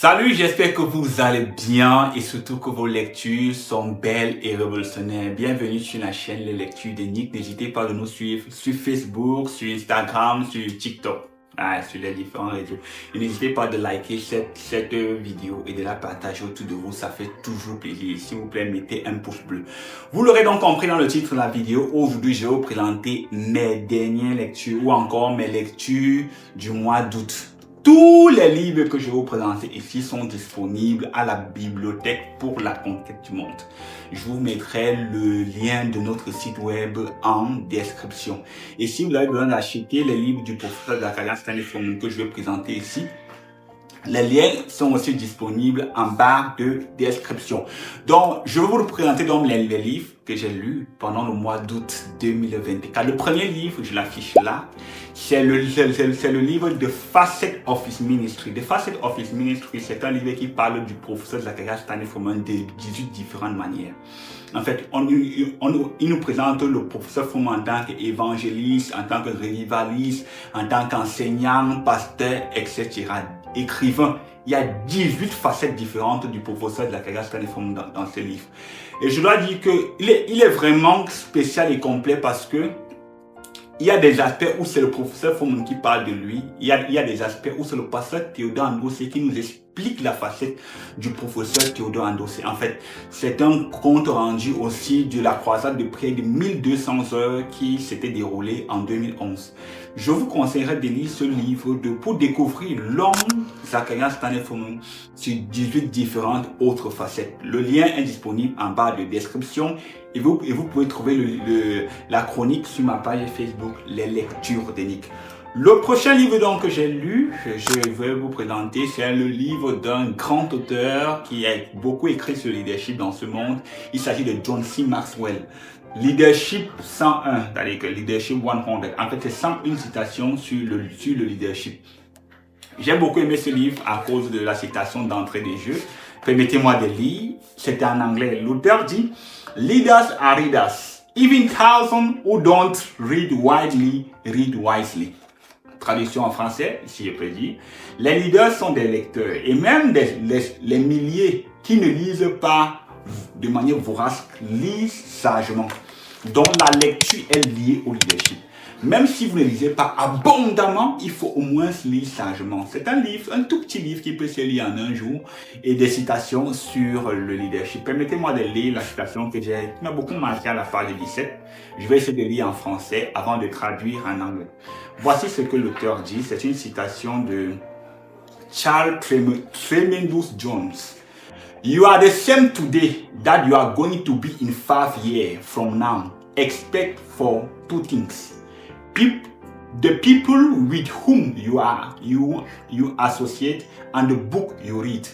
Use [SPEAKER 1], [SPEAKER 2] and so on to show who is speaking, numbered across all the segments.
[SPEAKER 1] Salut, j'espère que vous allez bien et surtout que vos lectures sont belles et révolutionnaires. Bienvenue sur la chaîne Les Lectures de Nick. N'hésitez pas à nous suivre sur Facebook, sur Instagram, sur TikTok, sur les différents réseaux. Et n'hésitez pas de liker cette vidéo et de la partager autour de vous. Ça fait toujours plaisir. S'il vous plaît, mettez un pouce bleu. Vous l'aurez donc compris dans le titre de la vidéo. Aujourd'hui, je vais vous présenter mes dernières lectures ou encore mes lectures du mois d'août. Tous les livres que je vais vous présenter ici sont disponibles à la bibliothèque pour la conquête du monde. Je vous mettrai le lien de notre site web en description. Et si vous avez besoin d'acheter les livres du professeur Zacharias Stanley Fromm que je vais présenter ici, les liens sont aussi disponibles en barre de description. Donc, je vais vous présenter donc les livres que j'ai lus pendant le mois d'août 2024. Le premier livre, je l'affiche là, c'est le livre The Facet of His Ministry. The Facet of His Ministry, c'est un livre qui parle du professeur Zacharias Stanley Fromm de 18 différentes manières. En fait, il nous présente le professeur Fromm en tant qu'évangéliste, en tant que revivaliste, en tant qu'enseignant, pasteur, etc. Écrivain. Il y a 18 facettes différentes du professeur Zacharias Stanley Fromm dans ce livre. Et je dois dire qu'il est vraiment spécial et complet parce que il y a des aspects où c'est le professeur Fromm qui parle de lui. Il y a des aspects où c'est le pasteur Théodore Andossé qui nous explique la facette du professeur Théodore Andossé. En fait, c'est un compte rendu aussi de la croisade de près de 1200 heures qui s'était déroulée en 2011. Je vous conseillerais de lire ce livre pour découvrir l'homme Zacharias Stanley Fromm sur 18 différentes autres facettes. Le lien est disponible en barre de description et vous pouvez trouver la chronique sur ma page Facebook, Les Lectures de Nick. Le prochain livre donc que j'ai lu, je vais vous présenter, c'est le livre d'un grand auteur qui a beaucoup écrit sur le leadership dans ce monde. Il s'agit de John C. Maxwell. Leadership 101, c'est-à-dire que Leadership 100. En fait, c'est 101 citations sur le leadership. J'ai beaucoup aimé ce livre à cause de la citation d'entrée des jeux. Permettez-moi de lire. C'était en anglais. L'auteur dit « Leaders are readers. Even thousands who don't read widely, read wisely. » Traduction en français, si je peux dire. Les leaders sont des lecteurs. Et même les milliers qui ne lisent pas de manière vorace lisent sagement. Donc la lecture est liée au leadership. Même si vous ne lisez pas abondamment, il faut au moins lire sagement. C'est un livre, un tout petit livre qui peut se lire en un jour et des citations sur le leadership. Permettez-moi de lire la citation qui m'a beaucoup marqué à la page 17. Je vais essayer de lire en français avant de traduire en anglais. Voici ce que l'auteur dit. C'est une citation de Charles Tremendous Jones. You are the same today that you are going to be in 5 years from now. Expect for two things. The people with whom you associate and the book you read.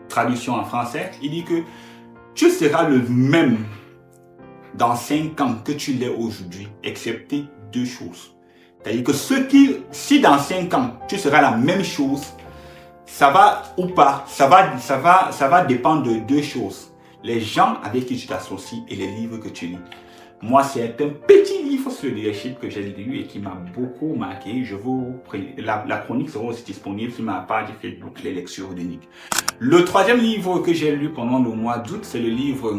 [SPEAKER 1] Traduction en français, il dit que tu seras le même dans 5 ans que tu l'es aujourd'hui, excepté 2 choses. C'est-à-dire que si dans 5 ans tu seras la même chose, ça va ou pas, ça va dépendre de 2 choses. Les gens avec qui tu t'associes et les livres que tu lis. Moi, c'est un petit livre sur le leadership que j'ai lu et qui m'a beaucoup marqué. La chronique sera aussi disponible sur ma page Facebook, Les Lectures de Nick. Le troisième livre que j'ai lu pendant le mois d'août, c'est le livre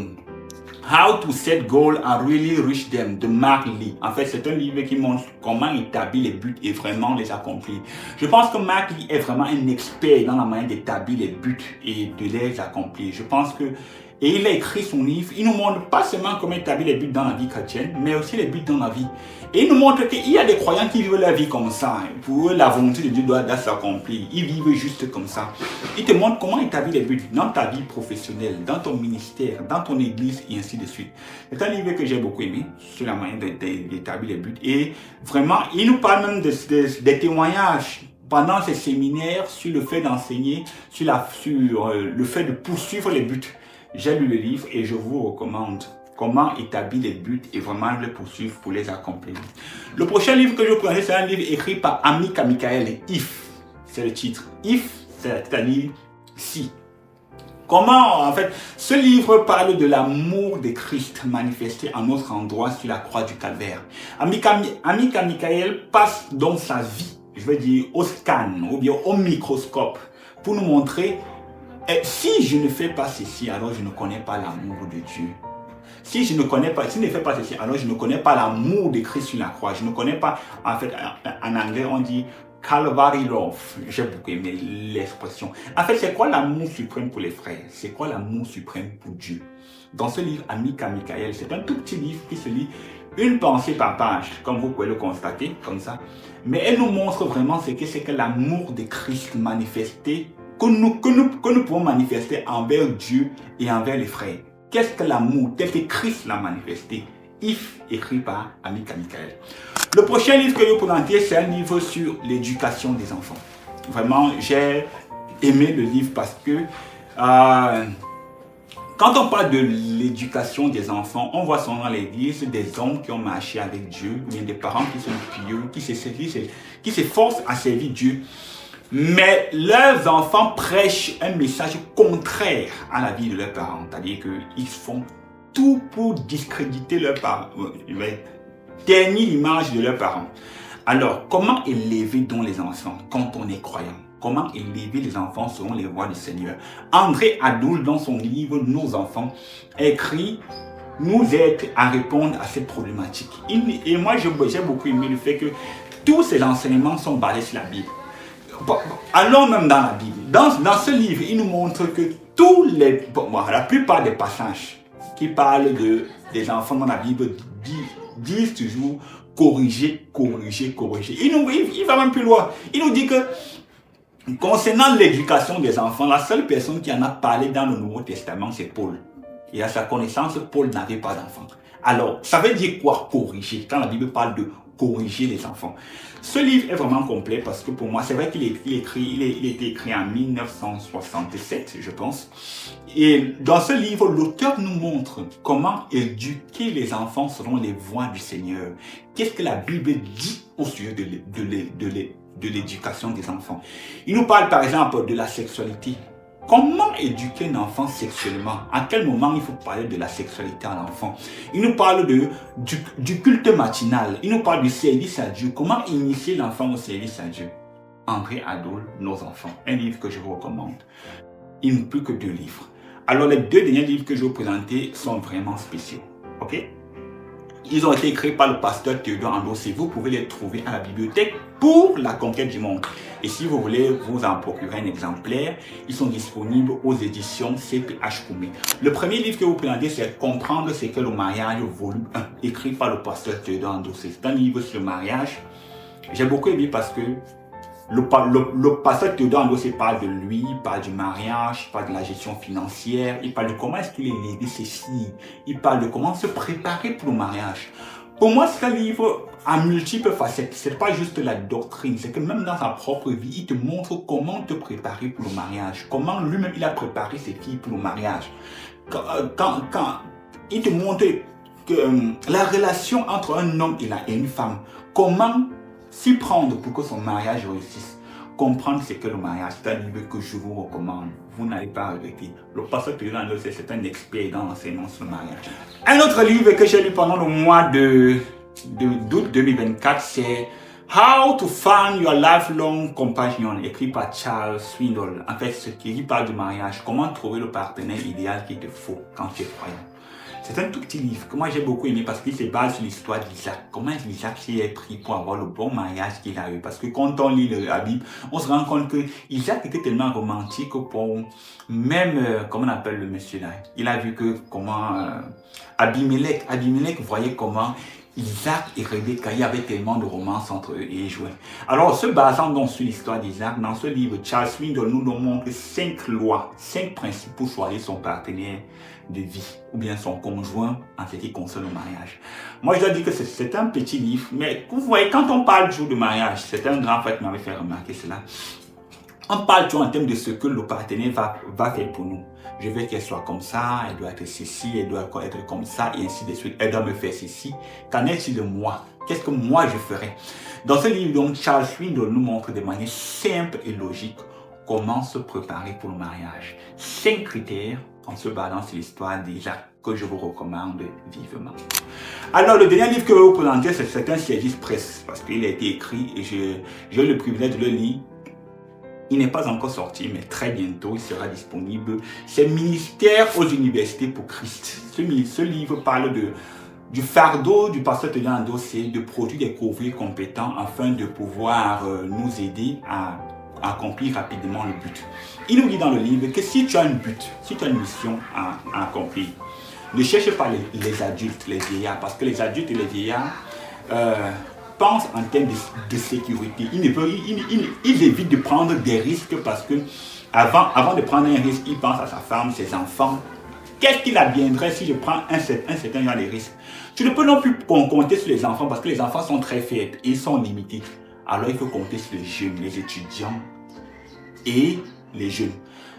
[SPEAKER 1] How to Set Goals and Really Reach Them de Mark Lee. En fait, c'est un livre qui montre comment établir les buts et vraiment les accomplir. Je pense que Mark Lee est vraiment un expert dans la manière d'établir les buts et de les accomplir. Je pense que et il a écrit son livre, il nous montre pas seulement comment établir les buts dans la vie chrétienne, mais aussi les buts dans la vie. Et il nous montre qu'il y a des croyants qui vivent la vie comme ça. Pour eux, la volonté de Dieu doit s'accomplir. Ils vivent juste comme ça. Il te montre comment établir les buts dans ta vie professionnelle, dans ton ministère, dans ton église et ainsi de suite. C'est un livre que j'ai beaucoup aimé sur la manière d'établir les buts. Et vraiment, il nous parle même des témoignages pendant ces séminaires sur le fait d'enseigner, sur le fait de poursuivre les buts. J'ai lu le livre et je vous recommande comment établir les buts et vraiment les poursuivre pour les accomplir. Le prochain livre que je vais vous présenter, c'est un livre écrit par Amika Michael, If. C'est le titre. If, c'est-à-dire si. Comment, en fait, ce livre parle de l'amour de Christ manifesté en notre endroit sur la croix du Calvaire. Amika Michael passe donc sa vie je veux dire, au scan ou bien au microscope pour nous montrer, si je ne fais pas ceci, alors je ne connais pas l'amour de Dieu. Si je ne fais pas ceci, alors je ne connais pas l'amour de Christ sur la croix. Je ne connais pas, en fait, en anglais, on dit Calvary Love. J'ai beaucoup aimé l'expression. En fait, c'est quoi l'amour suprême pour les frères? C'est quoi l'amour suprême pour Dieu? Dans ce livre, Amica Michael, c'est un tout petit livre qui se lit une pensée par page, comme vous pouvez le constater, comme ça. Mais elle nous montre vraiment ce que c'est que l'amour de Christ manifesté, que nous pouvons manifester envers Dieu et envers les frères. Qu'est-ce que l'amour tel que Christ l'a manifesté? If, écrit par Amica Michael. Le prochain livre que je vais vous présenter, c'est un livre sur l'éducation des enfants. Vraiment, j'ai aimé le livre parce que quand on parle de l'éducation des enfants, on voit souvent dans l'église des hommes qui ont marché avec Dieu, ou bien des parents qui sont pieux, qui s'efforcent à servir Dieu. Mais leurs enfants prêchent un message contraire à la vie de leurs parents. C'est-à-dire qu'ils font tout pour discréditer leurs parents, ternir l'image de leurs parents. Alors, comment élever donc les enfants quand on est croyant? Comment élever les enfants selon les voies du Seigneur? André Adoul, dans son livre « Nos enfants », écrit nous aide à répondre à cette problématique. Et moi, j'ai beaucoup aimé le fait que tous ces enseignements sont basés sur la Bible. Allons même dans la Bible. Dans ce livre, il nous montre que la plupart des passages qui parlent des enfants dans la Bible disent toujours corriger. Il va même plus loin. Il nous dit que concernant l'éducation des enfants, la seule personne qui en a parlé dans le Nouveau Testament, c'est Paul. Et à sa connaissance, Paul n'avait pas d'enfant. Alors, ça veut dire quoi corriger? Quand la Bible parle de corriger les enfants. Ce livre est vraiment complet parce que pour moi, c'est vrai qu'il est été écrit en 1967, je pense. Et dans ce livre, l'auteur nous montre comment éduquer les enfants selon les voies du Seigneur. Qu'est-ce que la Bible dit au sujet de l'éducation des enfants? Il nous parle par exemple de la sexualité. Comment éduquer un enfant sexuellement? À quel moment il faut parler de la sexualité à l'enfant? Il nous parle du culte matinal. Il nous parle du service à Dieu. Comment initier l'enfant au service à Dieu? André Adoul, Nos enfants. Un livre que je vous recommande. Il ne plus que 2 livres. Alors les 2 derniers livres que je vais vous présenter sont vraiment spéciaux. Ok? Ils ont été écrits par le pasteur Théodore Andossé. Vous pouvez les trouver à la bibliothèque pour la conquête du monde. Et si vous voulez vous en procurer un exemplaire, ils sont disponibles aux éditions CPH Koumé. Le premier livre que vous présentez, c'est Comprendre ce qu'est le mariage, volume 1, écrit par le pasteur Théodore Andossé. C'est un livre sur le mariage. J'ai beaucoup aimé parce que le pasteur Théodore Andossé parle de lui, il parle du mariage, il parle de la gestion financière, il parle de comment est-ce qu'il élève ses filles, il parle de comment se préparer pour le mariage. Pour moi, c'est un livre à multiples facettes. C'est pas juste la doctrine, c'est que même dans sa propre vie, il te montre comment te préparer pour le mariage, comment lui-même il a préparé ses filles pour le mariage. Quand il te montre que la relation entre un homme et une femme, comment s'y prendre pour que son mariage réussisse. Comprendre ce que le mariage, c'est un livre que je vous recommande. Vous n'allez pas regretter. Le pasteur Théodore Andossé, c'est un expert dans l'enseignement sur le mariage. Un autre livre que j'ai lu pendant le mois d'août 2024, c'est How to Find Your Lifelong Companion, écrit par Charles Swindoll. En fait, ce qui parle du mariage, comment trouver le partenaire idéal qu'il te faut quand tu es croyant. C'est un tout petit livre que moi j'ai beaucoup aimé parce qu'il se base sur l'histoire d'Isaac. Comment Isaac s'est pris pour avoir le bon mariage qu'il a eu. Parce que quand on lit la Bible, on se rend compte que Isaac était tellement romantique pour même, comment on appelle le monsieur là. Il a vu que comment Abimelech voyait comment Isaac et Rebecca, il y avait tellement de romance entre eux et joints. Alors, se basant donc sur l'histoire d'Isaac, dans ce livre, Charles Swindoll nous montre 5 lois, 5 principes pour choisir son partenaire de vie ou bien son conjoint en ce qui concerne le mariage. Moi, je dois dire que c'est un petit livre, mais vous voyez, quand on parle du jour de mariage, c'est un grand frère qui m'avait fait remarquer cela. On parle toujours en termes de ce que le partenaire va faire pour nous. Je veux qu'elle soit comme ça, elle doit être ceci, elle doit être comme ça, et ainsi de suite. Elle doit me faire ceci. Qu'en est-il de moi? Qu'est-ce que moi je ferais? Dans ce livre, donc, Charles Swindoll nous montre de manière simple et logique comment se préparer pour le mariage. 5 critères en se basant sur l'histoire d'Isaac que je vous recommande vivement. Alors, le dernier livre que je vais vous présenter, c'est un service presse, parce qu'il a été écrit et j'ai eu le privilège de le lire. Il n'est pas encore sorti, mais très bientôt, il sera disponible. C'est Ministère aux universités pour Christ. Ce livre parle du fardeau du pasteur Tony Endossé de produire des couvriers compétents afin de pouvoir nous aider à accomplir rapidement le but. Il nous dit dans le livre que si tu as un but, si tu as une mission à accomplir, ne cherche pas les adultes, les vieillards, parce que les adultes et les vieillards pensent en termes de sécurité. Ils évitent de prendre des risques parce que avant de prendre un risque, ils pensent à sa femme, ses enfants. Qu'est-ce qu'il adviendrait si je prends un certain genre de risque? Tu ne peux non plus compter sur les enfants parce que les enfants sont très faibles et ils sont limités. Alors il faut compter sur les jeunes, les étudiants et les jeunes.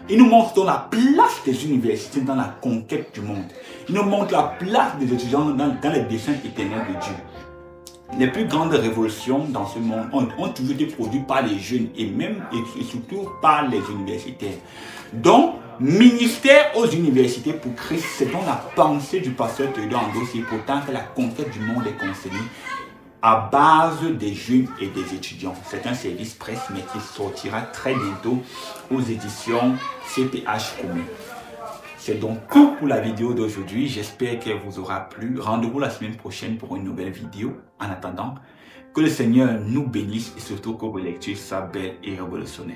[SPEAKER 1] Il nous montre la place des universités dans la conquête du monde. Il nous montre la place des étudiants dans les desseins éternels de Dieu. Les plus grandes révolutions dans ce monde ont toujours été produites par les jeunes et surtout par les universitaires. Donc, ministère aux universités pour Christ, c'est donc la pensée du pasteur Théodore Endossé, pourtant que la conquête du monde est concernée à base des jeunes et des étudiants. C'est un service presse, mais qui sortira très bientôt aux éditions CPH Commun. C'est donc tout pour la vidéo d'aujourd'hui. J'espère qu'elle vous aura plu. Rendez-vous la semaine prochaine pour une nouvelle vidéo. En attendant, que le Seigneur nous bénisse et surtout que vos lectures soient belles et révolutionnaires.